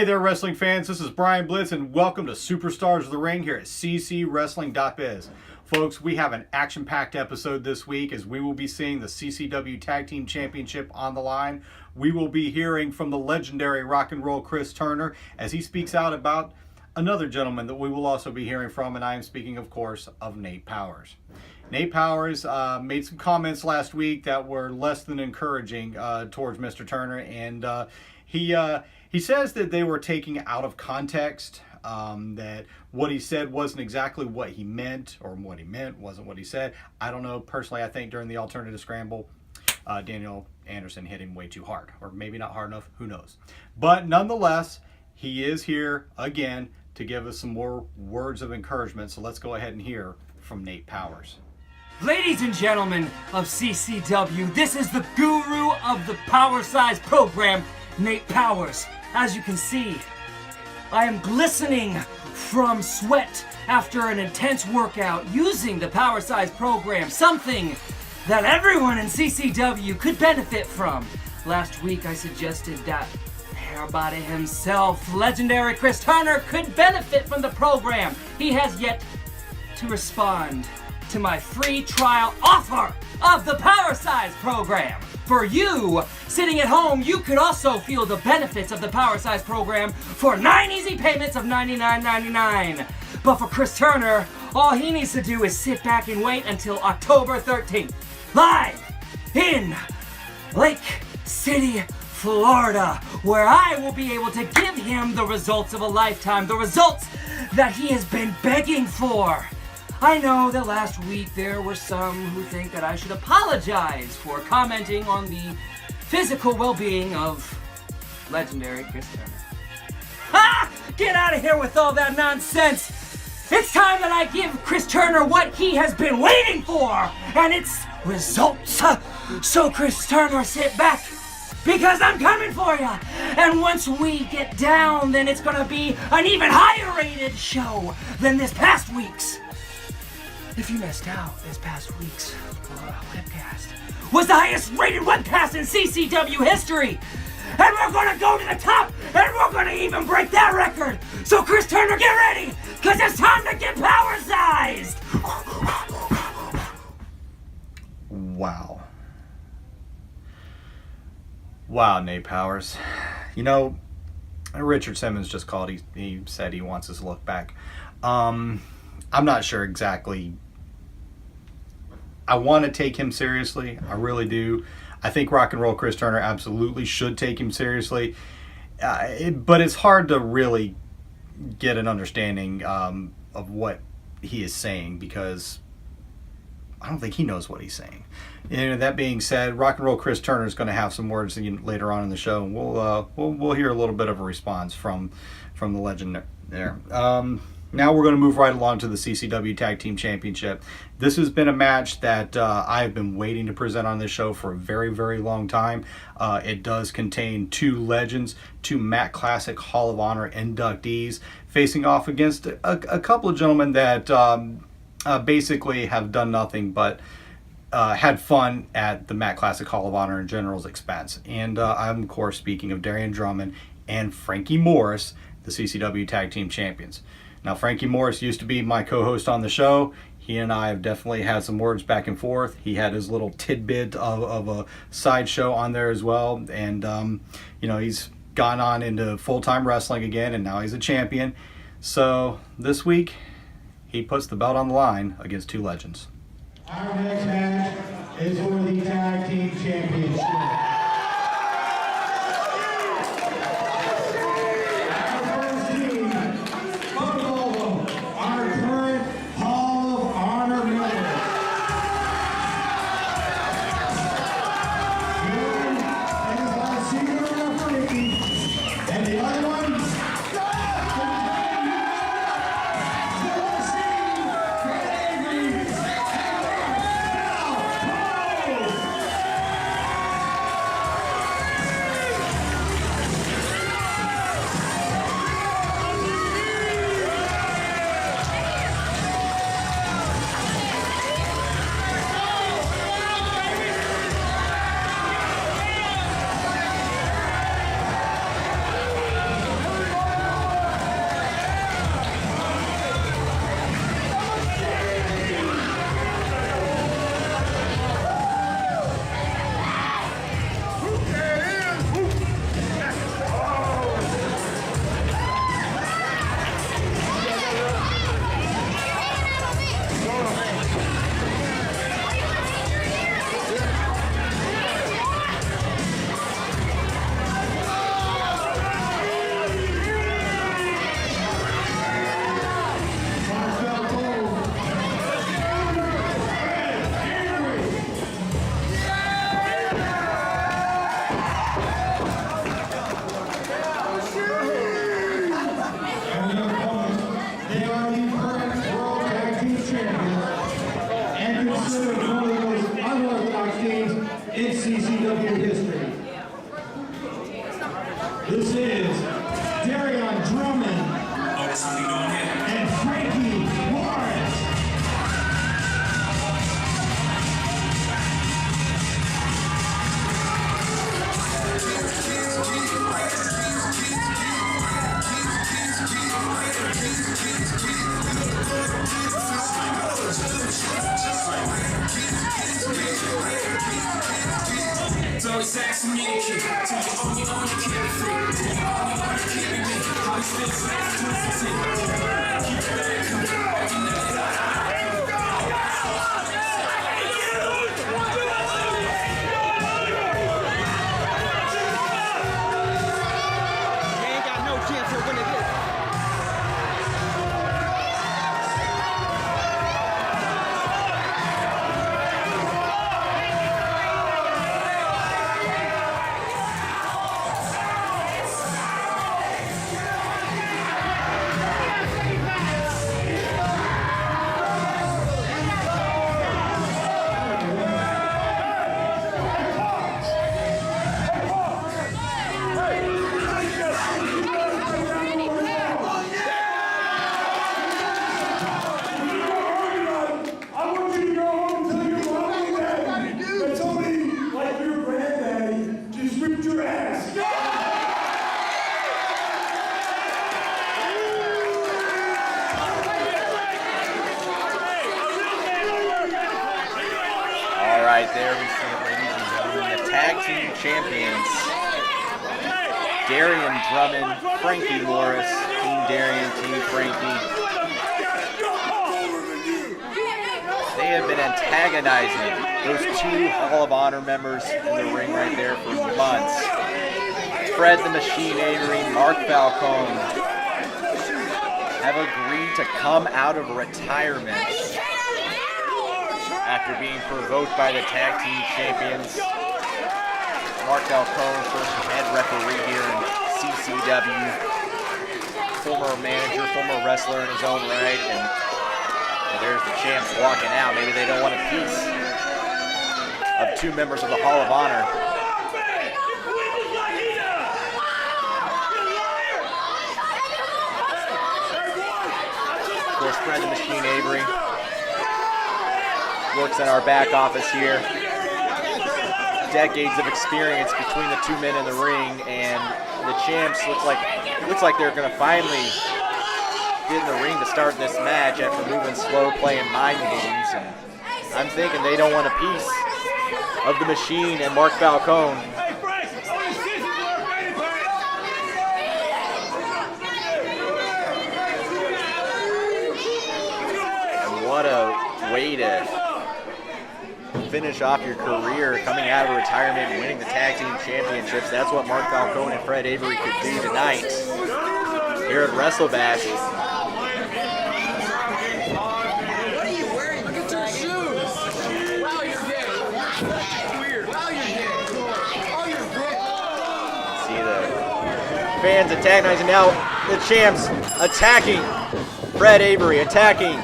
Hey there, wrestling fans. This is Brian Blitz, and welcome to Superstars of the Ring here at ccwrestling.biz. Folks, we have an action-packed episode this week as we will be seeing the CCW Tag Team Championship on the line. We will be hearing from the legendary rock and roll Chris Turner as he speaks out about another gentleman that we will also be hearing from, and I am speaking, of course, of Nate Powers. Nate Powers made some comments last week that were less than encouraging towards Mr. Turner, and he says that they were taking out of context, that what he said wasn't exactly what he meant, or what he meant wasn't what he said. I don't know. Personally, I think during the alternative scramble, Daniel Anderson hit him way too hard, or maybe not hard enough. Who knows? But nonetheless, he is here again to give us some more words of encouragement. So let's go ahead and hear from Nate Powers. Ladies and gentlemen of CCW, this is the guru of the Power Size program, Nate Powers. As you can see, I am glistening from sweat after an intense workout using the Power Size program, something that everyone in CCW could benefit from. Last week I suggested that Airbody himself, legendary Chris Turner, could benefit from the program. He has yet to respond to my free trial offer of the Power Size program. For you, sitting at home, you could also feel the benefits of the Power Size program for 9 easy payments of $99.99. But for Chris Turner, all he needs to do is sit back and wait until October 13th, live in Lake City, Florida, where I will be able to give him the results of a lifetime, the results that he has been begging for. I know that last week there were some who think that I should apologize for commenting on the physical well-being of legendary Chris Turner. Ha! Get out of here with all that nonsense! It's time that I give Chris Turner what he has been waiting for, and it's results. So Chris Turner, sit back, because I'm coming for you. And once we get down, then it's gonna be an even higher rated show than this past week's. If you missed out, this past week's webcast was the highest rated webcast in CCW history. And we're gonna go to the top, and we're gonna even break that record. So Chris Turner, get ready, because it's time to get power sized. Wow. Wow, Nate Powers. You know, Richard Simmons just called. He said he wants us to look back. I'm not sure exactly. I want to take him seriously. I really do. I think rock and roll Chris Turner absolutely should take him seriously. But it's hard to really get an understanding of what he is saying, because I don't think he knows what he's saying. And that being said, rock and roll Chris Turner is going to have some words later on in the show, and we'll hear a little bit of a response from the legend there. Now we're going to move right along to the CCW Tag Team Championship. This has been a match that I have been waiting to present on this show for a very, very long time. It does contain two legends, two Matt Classic Hall of Honor inductees, facing off against a couple of gentlemen that basically have done nothing but had fun at the Matt Classic Hall of Honor in general's expense. And I'm, of course, speaking of Darryon Drummond and Frankie Morris, the CCW Tag Team Champions. Now, Frankie Morris used to be my co-host on the show. He and I have definitely had some words back and forth. He had his little tidbit of a sideshow on there as well. And, he's gone on into full-time wrestling again, and now he's a champion. So this week, he puts the belt on the line against two legends. Our next match is for the Tag Team Championship. Right there, we see it, ladies and gentlemen, the tag team champions, Darryon Drummond, Frankie Morris, Team Darryon, Team Frankie. They have been antagonizing those two Hall of Honor members in the ring right there for months. Fred the Machine Avery, Mark Falcone have agreed to come out of retirement after being provoked by the tag team champions. Mark Falcone, first head referee here in CCW, former manager, former wrestler in his own right, and there's the champs walking out. Maybe they don't want a piece of two members of the Hall of Honor. Of course, Fred the Machine Avery works in our back office here. Decades of experience between the two men in the ring, and the champs looks like they're going to finally get in the ring to start this match after moving slow, playing mind games. And I'm thinking they don't want a piece of the Machine and Mark Falcone. And what a way to finish off your career, coming out of retirement and winning the tag team championships. That's what Mark Falcone and Fred Avery could do tonight here at WrestleBash. What are you wearing? Look at your shoes. Wow, you're gay. Weird. Wow, you're gay. Oh, you're gay. See the fans antagonizing now. The champs attacking Fred Avery, attacking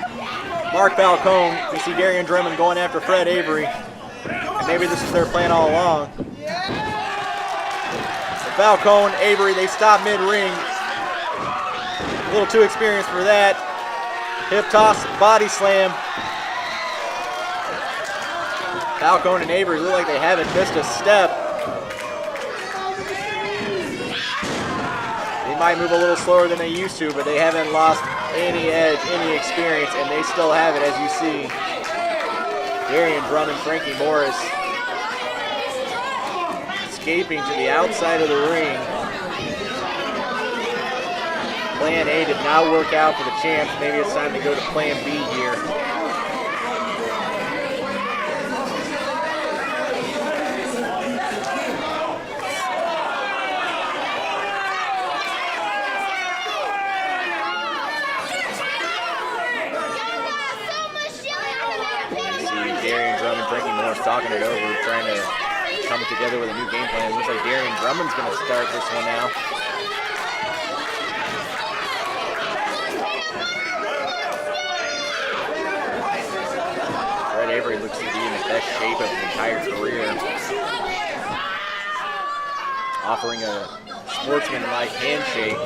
Mark Falcone. We see Darryon Drummond going after Fred Avery. And maybe this is their plan all along. Falcone, Avery, they stop mid-ring. A little too experienced for that. Hip toss, body slam. Falcone and Avery look like they haven't missed a step. They might move a little slower than they used to, but they haven't lost any edge, any experience, and they still have it, as you see. Darryon Drummond, Frankie Morris escaping to the outside of the ring. Plan A did not work out for the champs. Maybe it's time to go to Plan B here. Talking it over, trying to come together with a new game plan. It looks like Darryon Drummond's going to start this one now. Fred Avery looks to be in the best shape of his entire career, offering a sportsman-like handshake.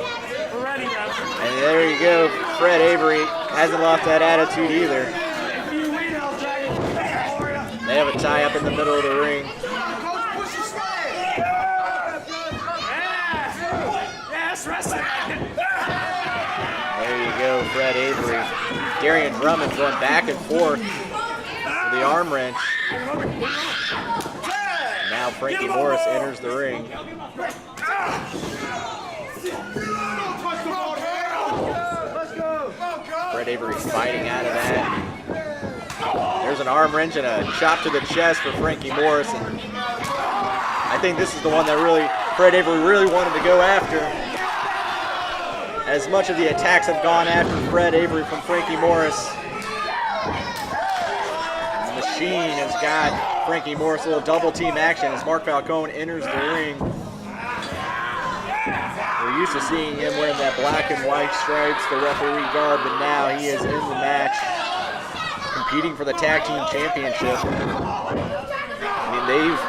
And there you go, Fred Avery hasn't lost that attitude either. They have a tie up in the middle of the ring. There you go, Fred Avery. Darryon Drummond going back and forth with the arm wrench. Now now Frankie Morris enters the ring. Fred Avery fighting out of that. There's an arm wrench and a chop to the chest for Frankie Morris. And I think this is the one that Fred Avery really wanted to go after. As much of the attacks have gone after Fred Avery from Frankie Morris. The Machine has got Frankie Morris a little double team action as Mark Falcone enters the ring. We're used to seeing him wearing that black and white stripes, the referee garb, but now he is in the match, competing for the Tag Team Championship. I mean, they've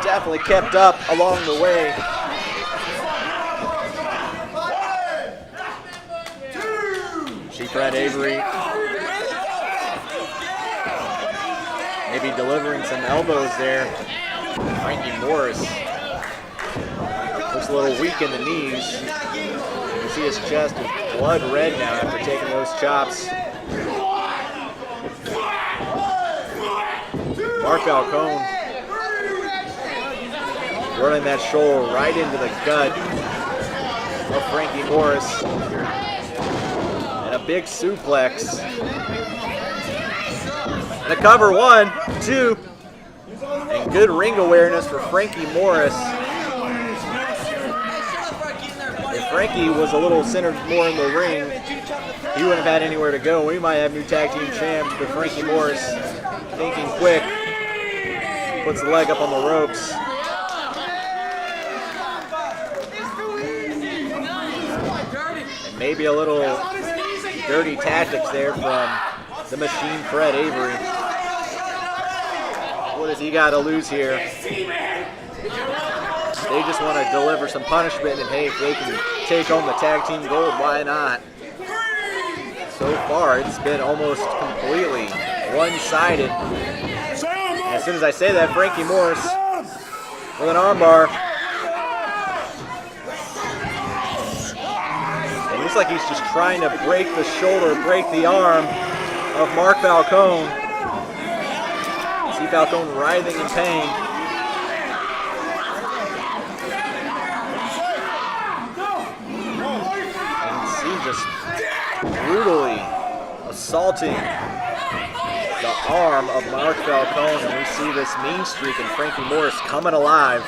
definitely kept up along the way. See Fred Avery maybe delivering some elbows there. Frankie Morris looks a little weak in the knees. You can see his chest is blood red now after taking those chops. Mark Falcone running that shoulder right into the gut of Frankie Morris. And a big suplex. And a cover, 1, 2. And good ring awareness for Frankie Morris. If Frankie was a little centered more in the ring, he wouldn't have had anywhere to go. We might have new tag team champs, but Frankie Morris, thinking quick, puts the leg up on the ropes. And maybe a little dirty tactics there from the Machine, Fred Avery. What does he got to lose here? They just want to deliver some punishment, and hey, if they can take home the tag team gold, why not? So far, it's been almost completely one-sided. As soon as I say that, Frankie Morris with an armbar. It looks like he's just trying to break the shoulder, break the arm of Mark Falcone. See Falcone writhing in pain. Just brutally assaulting the arm of Mark Falcone, and we see this mean streak in Frankie Morris coming alive.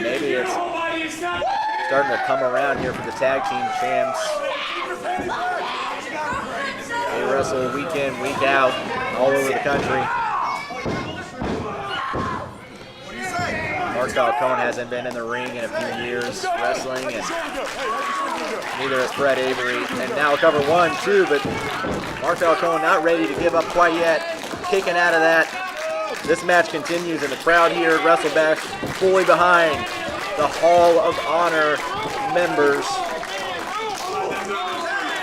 Maybe it's starting to come around here for the tag team champs. They wrestle week in, week out, all over the country. Mark Falcone hasn't been in the ring in a few years wrestling, and neither has Fred Avery. And now cover 1, 2, but Mark Falcone not ready to give up quite yet. Kicking out of that. This match continues, and the crowd here at WrestleBash fully behind the Hall of Honor members.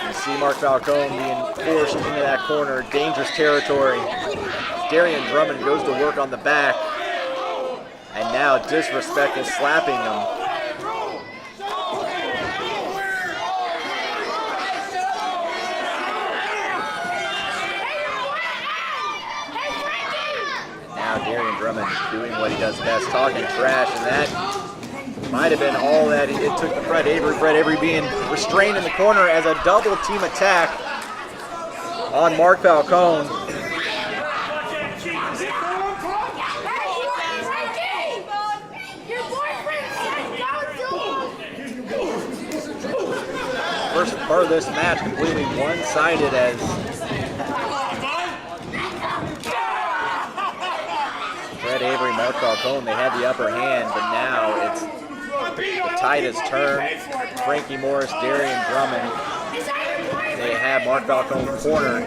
You see Mark Falcone being forced into that corner, dangerous territory. Darryon Drummond goes to work on the back. And now disrespect is slapping him. And now Darryon Drummond doing what he does best, talking trash, and that might have been all that it took to Fred Avery. Fred Avery being restrained in the corner as a double team attack on Mark Falcone. First part of this match completely one-sided as Fred Avery, Mark Falcone, they had the upper hand, but now it's the tide has turned. Frankie Morris, Darryon Drummond, they have Mark Falcone cornered.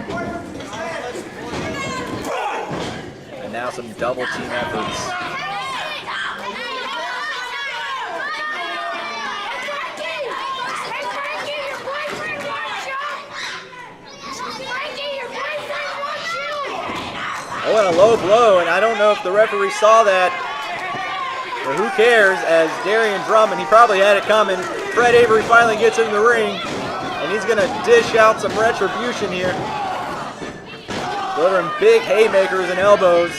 And now some double team efforts. Oh, and a low blow, and I don't know if the referee saw that, but who cares, as Darryon Drummond, he probably had it coming. Fred Avery finally gets in the ring, and and he's going to dish out some retribution here. Delivering big haymakers and elbows.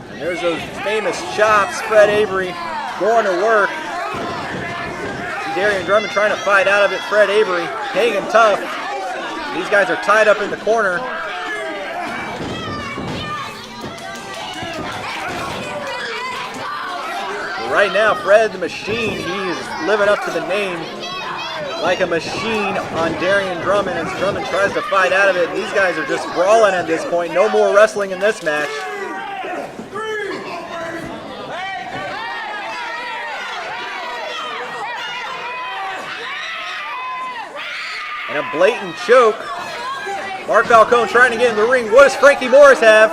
And there's those famous chops. Fred Avery going to work. See Darryon Drummond trying to fight out of it. Fred Avery hanging tough. These guys are tied up in the corner. But right now, Fred the Machine, he is living up to the name like a machine on Darryon Drummond as Drummond tries to fight out of it. These guys are just brawling at this point. No more wrestling in this match. And a blatant choke. Mark Falcone trying to get in the ring. What does Frankie Morris have?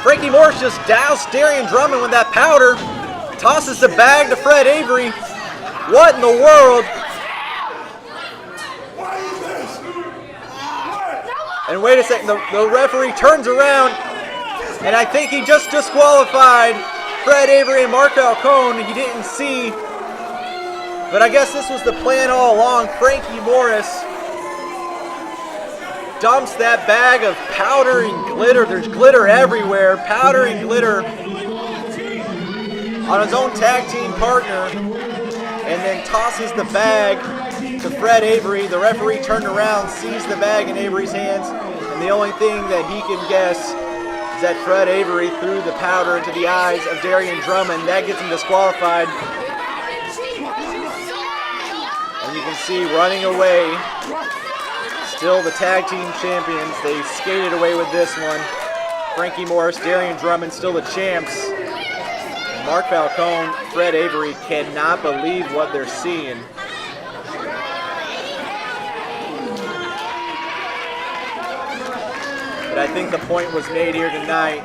Frankie Morris just doused Darryon Drummond with that powder. Tosses the bag to Fred Avery. What in the world? And wait a second, the referee turns around, and I think he just disqualified Fred Avery and Mark Falcone. He didn't see. But I guess this was the plan all along. Frankie Morris dumps that bag of powder and glitter. There's glitter everywhere. Powder and glitter on his own tag team partner. And then tosses the bag to Fred Avery. The referee turned around, sees the bag in Avery's hands. And the only thing that he can guess is that Fred Avery threw the powder into the eyes of Darryon Drummond. That gets him disqualified. You can see running away, still the tag team champions. They skated away with this one. Frankie Morris, Darryon Drummond, still the champs. Mark Falcone, Fred Avery cannot believe what they're seeing. But I think the point was made here tonight.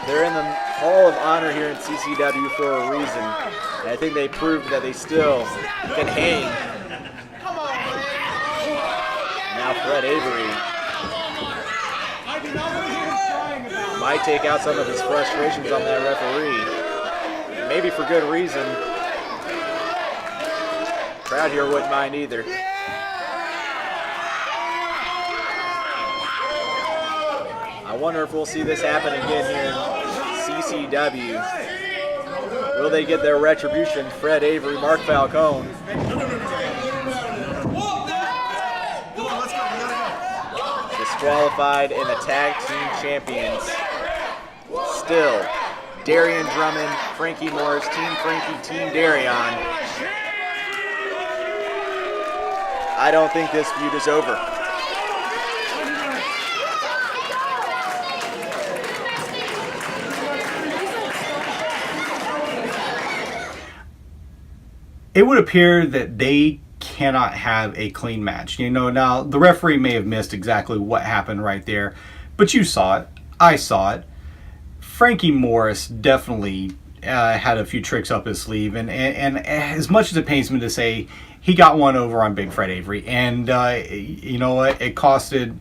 They're in the Hall of Honor here in CCW for a reason. And I think they proved that they still can hang. Now Fred Avery might take out some of his frustrations on that referee. Maybe for good reason. Crowd here wouldn't mind either. I wonder if we'll see this happen again here in CCW. Will they get their retribution? Fred Avery, Mark Falcone. Disqualified in the tag team champions. Still, Darryon Drummond, Frankie Morris, Team Frankie, Team Darryon. I don't think this feud is over. It would appear that they cannot have a clean match. You know, now the referee may have missed exactly what happened right there, but you saw it. I saw it. Frankie Morris definitely had a few tricks up his sleeve, and as much as it pains me to say, he got one over on Big Fred Avery, and you know what? It costed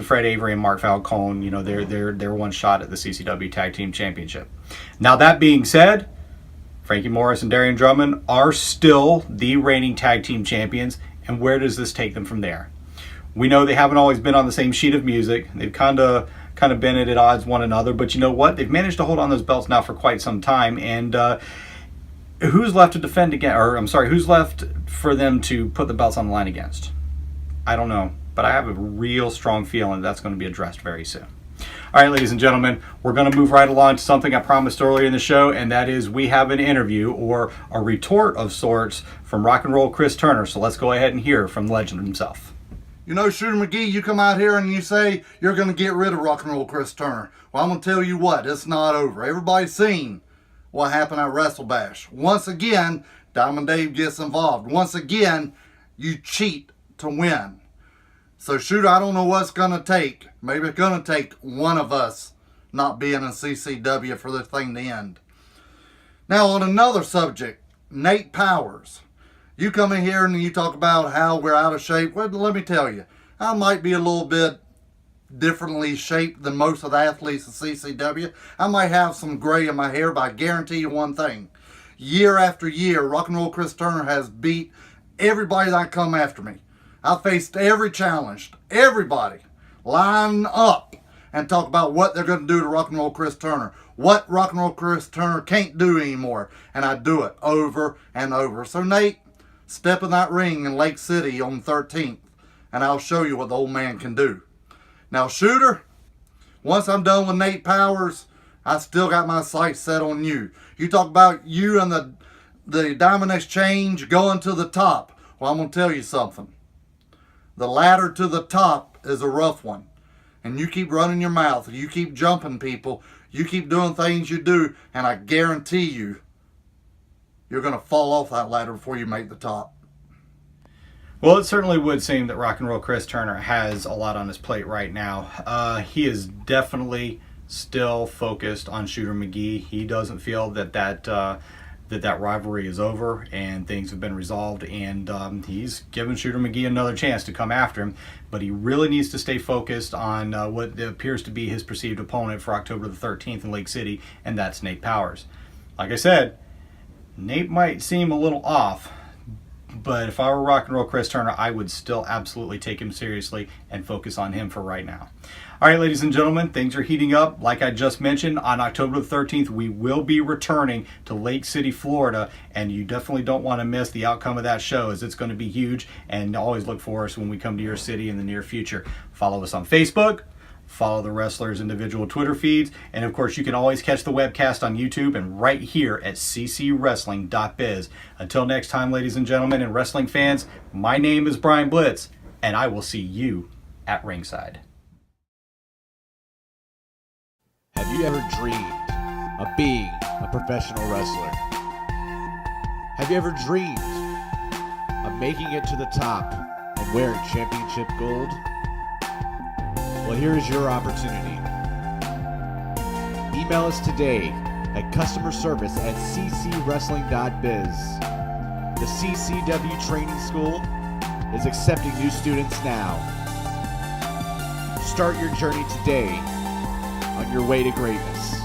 Fred Avery and Mark Falcone, you know, their one shot at the CCW Tag Team Championship. Now that being said, Frankie Morris and Darryon Drummond are still the reigning tag team champions, and where does this take them from there? We know they haven't always been on the same sheet of music. They've kind of been at odds one another, but you know what? They've managed to hold on those belts now for quite some time, and who's left to defend again? Or I'm sorry, who's left for them to put the belts on the line against? I don't know, but I have a real strong feeling that's going to be addressed very soon. All right, ladies and gentlemen, we're going to move right along to something I promised earlier in the show, and that is we have an interview or a retort of sorts from Rock and Roll Chris Turner. So let's go ahead and hear from the legend himself. You know, Shooter McGee, you come out here and you say you're going to get rid of Rock and Roll Chris Turner. Well, I'm going to tell you what, it's not over. Everybody's seen what happened at Wrestle Bash. Once again, Diamond Dave gets involved. Once again, you cheat to win. So, Shooter, I don't know what's going to take. Maybe it's going to take one of us not being in CCW for this thing to end. Now, on another subject, Nate Powers. You come in here and you talk about how we're out of shape. Well, let me tell you, I might be a little bit differently shaped than most of the athletes at CCW. I might have some gray in my hair, but I guarantee you one thing. Year after year, Rock and Roll Chris Turner has beat everybody that come after me. I faced every challenge. Everybody line up and talk about what they're going to do to Rock and Roll Chris Turner. What Rock and Roll Chris Turner can't do anymore. And I do it over and over. So Nate, step in that ring in Lake City on the 13th, and I'll show you what the old man can do. Now, Shooter, once I'm done with Nate Powers, I still got my sights set on you. You talk about you and the Diamond Exchange going to the top. Well, I'm going to tell you something. The ladder to the top is a rough one. And you keep running your mouth. You keep jumping people. You keep doing things you do. And I guarantee you, you're going to fall off that ladder before you make the top. Well, it certainly would seem that Rock and Roll Chris Turner has a lot on his plate right now. He is definitely still focused on Shooter McGee. He doesn't feel that rivalry is over and things have been resolved, and he's given Shooter McGee another chance to come after him, but he really needs to stay focused on what appears to be his perceived opponent for October the 13th in Lake City, and that's Nate Powers. Like I said, Nate might seem a little off, but if I were Rock and Roll Chris Turner, I would still absolutely take him seriously and focus on him for right now. All right, ladies and gentlemen, things are heating up. Like I just mentioned, on October the 13th, we will be returning to Lake City, Florida, and you definitely don't want to miss the outcome of that show, as it's going to be huge, and always look for us when we come to your city in the near future. Follow us on Facebook, follow the wrestlers' individual Twitter feeds, and of course, you can always catch the webcast on YouTube and right here at ccwrestling.biz. Until next time, ladies and gentlemen and wrestling fans, my name is Brian Blitz, and I will see you at ringside. Have you ever dreamed of being a professional wrestler? Have you ever dreamed of making it to the top and wearing championship gold? Well, here is your opportunity. Email us today at customerservice@ccwrestling.biz. The CCW Training School is accepting new students now. Start your journey today on your way to greatness.